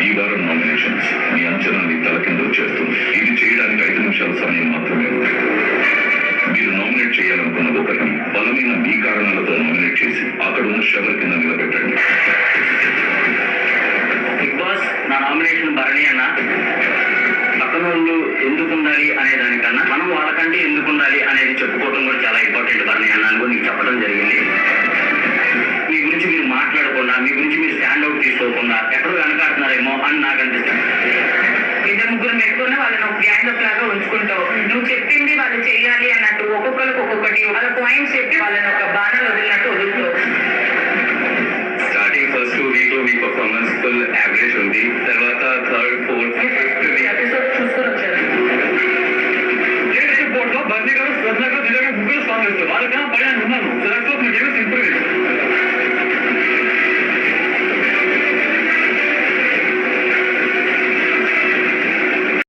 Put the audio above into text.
ఈ వారం నామినేషన్స్ మీ అంచనాన్ని తలకిందులు చేస్తుంది. ఇది చేయడానికి 5 నిమిషాల సమయం మాత్రమే ఉంది. మీరు నామినేట్ చేయాలనుకున్న ఒకరిని బలమైన మీ కారణాలతో నామినేట్ చేసి అక్కడ ఉన్న షవర్ కింద నిలబెట్టండి. బిగ్ బాస్, నా నామినేషన్ భరణి అన్న. పక్కన వాళ్ళు ఎందుకు ఉండాలి అనే దానికన్నా మనం వాళ్ళకంటే ఎందుకు ఉండాలి అనేది చెప్పుకోవడం కూడా చాలా ఇంపార్టెంట్ భరణి అన్న అని కూడా నీకు చెప్పడం జరిగింది. మీ గురించి మీరు మాట్లాడకుండా, మీ గురించి మీరు స్టాండ్ అవుట్ తీసుకోకుండా ఎక్కడో వెనకాడుతున్నారేమో అని నాకు అనిపిస్తుంది. ఇద్దరు ముగ్గురు పెట్టుకున్న వాళ్ళని ఒక గ్యాంగ్ లాగా ఉంచుకుంటావు. నువ్వు చెప్పింది వాళ్ళు చెయ్యాలి అన్నట్టు ఒక్కొక్కరికి ఒక్కొక్కటి వాళ్ళ పాయింట్స్ చెప్పి వాళ్ళని ఒక బాణాలు వదిలినట్టు వదులుతావు. స్టార్టింగ్ ఫస్ట్ 2 వీక్ లో మీ పర్ఫార్మెన్స్ ఫుల్ యావరేజ్ ఉంది. తర్వాత 3rd 4th